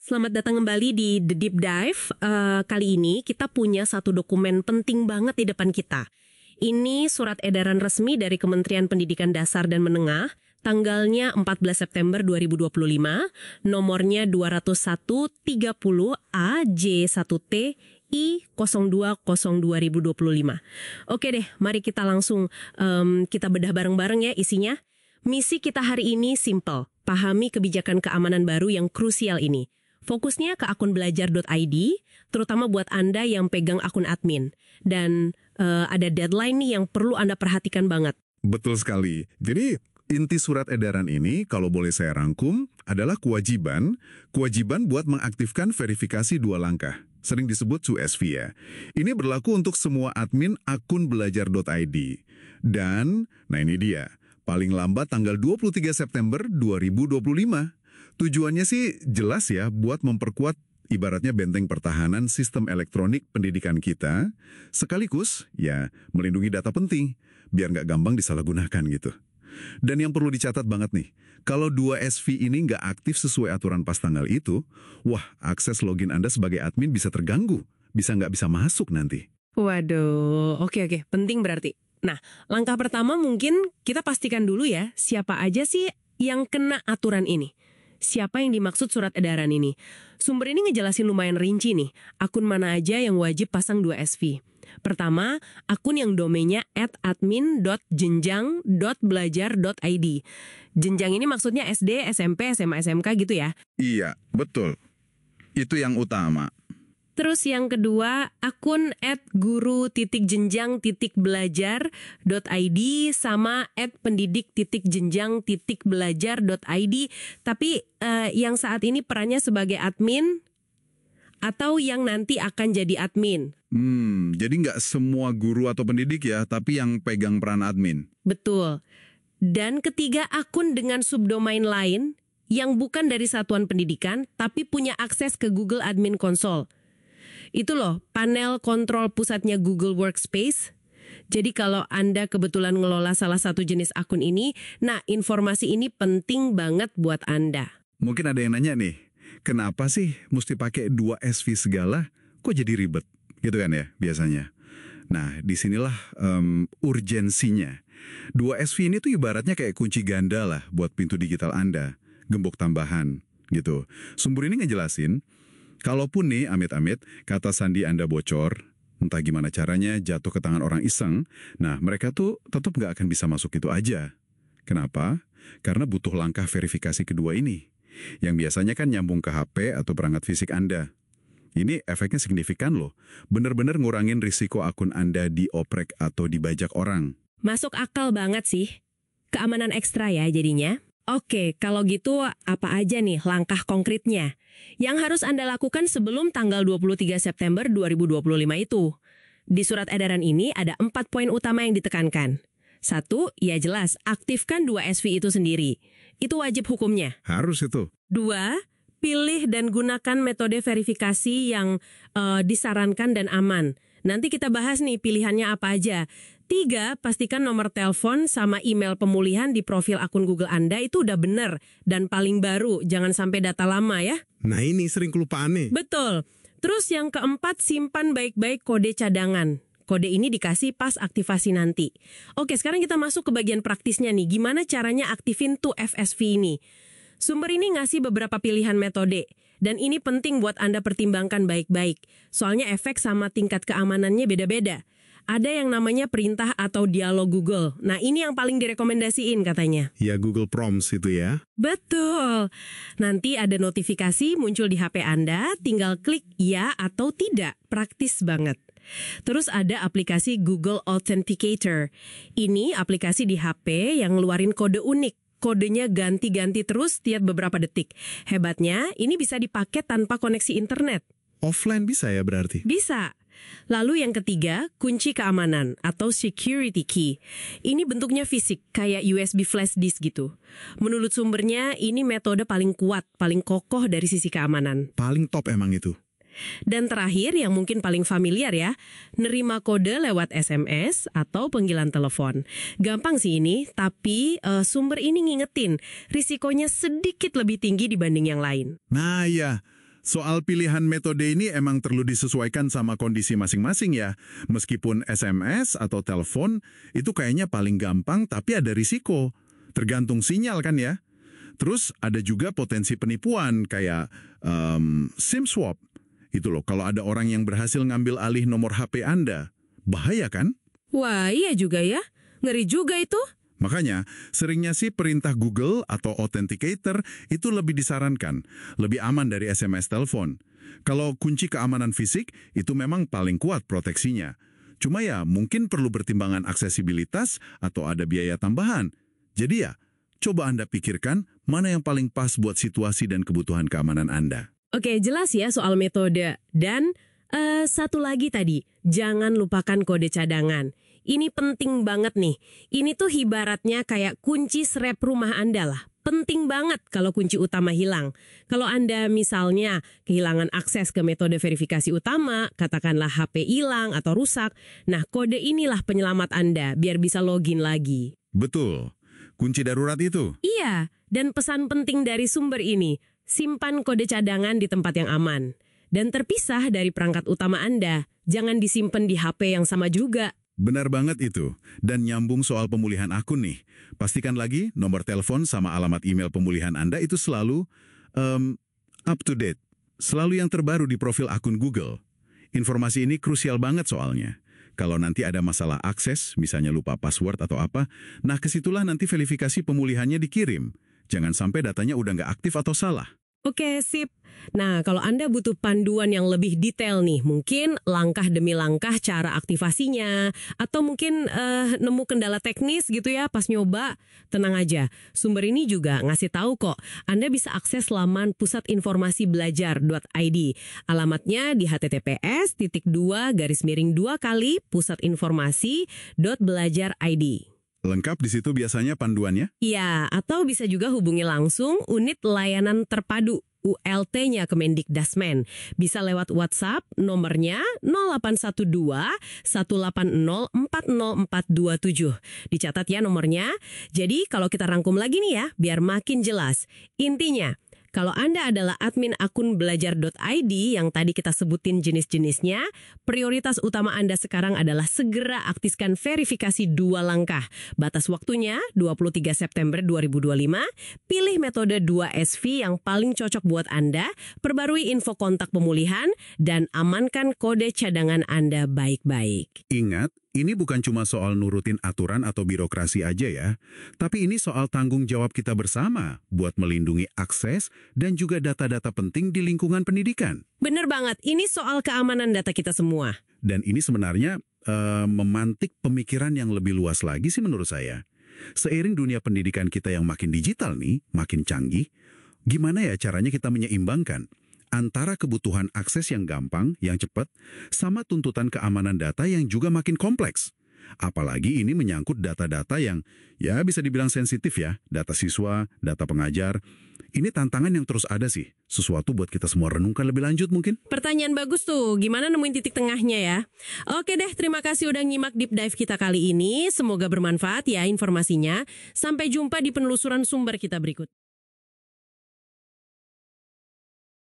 Selamat datang kembali di The Deep Dive. Kali ini kita punya satu dokumen penting banget di depan kita. Ini surat edaran resmi dari Kementerian Pendidikan Dasar dan Menengah, tanggalnya 14 September 2025, nomornya 20130 AJ1T I0202-2025. Oke deh, mari kita langsung kita bedah bareng-bareng ya isinya. Misi kita hari ini simple, pahami kebijakan keamanan baru yang krusial ini. Fokusnya ke akun belajar.id, terutama buat Anda yang pegang akun admin. Dan ada deadline nih yang perlu Anda perhatikan banget. Betul sekali. Jadi inti surat edaran ini, kalau boleh saya rangkum, adalah kewajiban buat mengaktifkan verifikasi 2 langkah. Sering disebut 2SV ya. Ini berlaku untuk semua admin akun belajar.id. Dan, nah ini dia, paling lambat tanggal 23 September 2025. Tujuannya sih jelas ya, buat memperkuat ibaratnya benteng pertahanan sistem elektronik pendidikan kita, sekaligus ya melindungi data penting, biar nggak gampang disalahgunakan gitu. Dan yang perlu dicatat banget nih, kalau 2SV ini nggak aktif sesuai aturan pas tanggal itu, wah akses login Anda sebagai admin bisa terganggu, nggak bisa masuk nanti. Waduh, oke, penting berarti. Nah, langkah pertama mungkin kita pastikan dulu ya, siapa aja sih yang kena aturan ini. Siapa yang dimaksud surat edaran ini? Sumber ini ngejelasin lumayan rinci nih, akun mana aja yang wajib pasang 2SV. Pertama, akun yang domainnya @admin.jenjang.belajar.id. Jenjang ini maksudnya SD, SMP, SMA, SMK gitu ya? Iya, betul. Itu yang utama. Terus yang kedua, akun @guru.jenjang.belajar.id sama @pendidik.jenjang.belajar.id. Tapi yang saat ini perannya sebagai admin atau yang nanti akan jadi admin. Jadi nggak semua guru atau pendidik ya, tapi yang pegang peran admin. Betul. Dan ketiga, akun dengan subdomain lain yang bukan dari satuan pendidikan, tapi punya akses ke Google Admin Console. Itu loh, panel kontrol pusatnya Google Workspace. Jadi kalau Anda kebetulan ngelola salah satu jenis akun ini, nah informasi ini penting banget buat Anda. Mungkin ada yang nanya nih, kenapa sih mesti pakai 2SV segala? Kok jadi ribet? Gitu kan ya, biasanya. Nah, disinilah urgensinya. 2SV ini tuh ibaratnya kayak kunci ganda lah buat pintu digital Anda. Gembok tambahan, gitu. Sumber ini ngejelasin, kalaupun nih, amit-amit, kata sandi Anda bocor, entah gimana caranya jatuh ke tangan orang iseng, nah mereka tuh tetap nggak akan bisa masuk itu aja. Kenapa? Karena butuh langkah verifikasi kedua ini, yang biasanya kan nyambung ke HP atau perangkat fisik Anda. Ini efeknya signifikan loh, bener-bener ngurangin risiko akun Anda dioprek atau dibajak orang. Masuk akal banget sih. Keamanan ekstra ya jadinya. Oke, kalau gitu apa aja nih langkah konkretnya yang harus Anda lakukan sebelum tanggal 23 September 2025 itu? Di surat edaran ini ada 4 poin utama yang ditekankan. 1, ya jelas, aktifkan 2SV itu sendiri. Itu wajib hukumnya. Harus itu. 2, pilih dan gunakan metode verifikasi yang disarankan dan aman. Nanti kita bahas nih pilihannya apa aja. 3, pastikan nomor telepon sama email pemulihan di profil akun Google Anda itu udah bener dan paling baru. Jangan sampai data lama ya. Nah ini sering kelupaan nih. Betul. Terus yang keempat, simpan baik-baik kode cadangan. Kode ini dikasih pas aktivasi nanti. Oke, sekarang kita masuk ke bagian praktisnya nih. Gimana caranya aktifin 2FSV ini? Sumber ini ngasih beberapa pilihan metode. Dan ini penting buat Anda pertimbangkan baik-baik. Soalnya efek sama tingkat keamanannya beda-beda. Ada yang namanya perintah atau dialog Google. Nah, ini yang paling direkomendasiin katanya. Ya Google Prompts itu ya. Betul. Nanti ada notifikasi muncul di HP Anda, tinggal klik ya atau tidak. Praktis banget. Terus ada aplikasi Google Authenticator. Ini aplikasi di HP yang ngeluarin kode unik. Kodenya ganti-ganti terus tiap beberapa detik. Hebatnya, ini bisa dipakai tanpa koneksi internet. Offline bisa ya berarti? Bisa. Lalu yang ketiga, kunci keamanan atau security key. Ini bentuknya fisik, kayak USB flash disk gitu. Menurut sumbernya, ini metode paling kuat, paling kokoh dari sisi keamanan. Paling top emang itu. Dan terakhir, yang mungkin paling familiar ya, nerima kode lewat SMS atau panggilan telepon. Gampang sih ini, tapi sumber ini ngingetin, risikonya sedikit lebih tinggi dibanding yang lain. Nah ya, Soal pilihan metode ini emang perlu disesuaikan sama kondisi masing-masing ya. Meskipun SMS atau telepon itu kayaknya paling gampang tapi ada risiko. Tergantung sinyal kan ya. Terus ada juga potensi penipuan kayak SIM swap. Itu loh, kalau ada orang yang berhasil ngambil alih nomor HP Anda. Bahaya kan? Wah, iya juga ya. Ngeri juga itu. Makanya, seringnya sih perintah Google atau Authenticator itu lebih disarankan, lebih aman dari SMS telepon. Kalau kunci keamanan fisik, itu memang paling kuat proteksinya. Cuma ya, mungkin perlu pertimbangan aksesibilitas atau ada biaya tambahan. Jadi ya, coba Anda pikirkan mana yang paling pas buat situasi dan kebutuhan keamanan Anda. Oke, jelas ya soal metode. Dan satu lagi tadi, jangan lupakan kode cadangan. Ini penting banget nih. Ini tuh ibaratnya kayak kunci srep rumah Anda lah. Penting banget kalau kunci utama hilang. Kalau Anda misalnya kehilangan akses ke metode verifikasi utama, katakanlah HP hilang atau rusak, nah kode inilah penyelamat Anda biar bisa login lagi. Betul. Kunci darurat itu. Iya, dan pesan penting dari sumber ini, simpan kode cadangan di tempat yang aman. Dan terpisah dari perangkat utama Anda. Jangan disimpan di HP yang sama juga. Benar banget itu. Dan nyambung soal pemulihan akun nih. Pastikan lagi nomor telepon sama alamat email pemulihan Anda itu selalu up to date. Selalu yang terbaru di profil akun Google. Informasi ini krusial banget soalnya. Kalau nanti ada masalah akses, misalnya lupa password atau apa, nah kesitulah nanti verifikasi pemulihannya dikirim. Jangan sampai datanya udah nggak aktif atau salah. Oke, sip. Nah, kalau Anda butuh panduan yang lebih detail nih, mungkin langkah demi langkah cara aktivasinya, atau mungkin nemu kendala teknis gitu ya pas nyoba, tenang aja. Sumber ini juga ngasih tahu kok, Anda bisa akses laman pusatinformasibelajar.id. Alamatnya di https://2+/pusatinformasi.belajar.id. Lengkap di situ biasanya panduannya? Iya, atau bisa juga hubungi langsung Unit Layanan Terpadu ULT-nya Kemendikdasmen. Bisa lewat WhatsApp, nomornya 0812-180-40427. Dicatat ya nomornya. Jadi kalau kita rangkum lagi nih ya, biar makin jelas. Intinya, kalau Anda adalah admin akun belajar.id yang tadi kita sebutin jenis-jenisnya, prioritas utama Anda sekarang adalah segera aktifkan verifikasi 2 langkah. Batas waktunya 23 September 2025, pilih metode 2SV yang paling cocok buat Anda, perbarui info kontak pemulihan, dan amankan kode cadangan Anda baik-baik. Ingat, ini bukan cuma soal nurutin aturan atau birokrasi aja ya, tapi ini soal tanggung jawab kita bersama buat melindungi akses dan juga data-data penting di lingkungan pendidikan. Bener banget, ini soal keamanan data kita semua. Dan ini sebenarnya memantik pemikiran yang lebih luas lagi sih menurut saya. Seiring dunia pendidikan kita yang makin digital nih, makin canggih, gimana ya caranya kita menyeimbangkan antara kebutuhan akses yang gampang, yang cepat, sama tuntutan keamanan data yang juga makin kompleks. Apalagi ini menyangkut data-data yang ya bisa dibilang sensitif ya, data siswa, data pengajar. Ini tantangan yang terus ada sih, sesuatu buat kita semua renungkan lebih lanjut mungkin. Pertanyaan bagus tuh, gimana nemuin titik tengahnya ya? Oke deh, terima kasih udah nyimak deep dive kita kali ini. Semoga bermanfaat ya informasinya. Sampai jumpa di penelusuran sumber kita berikut.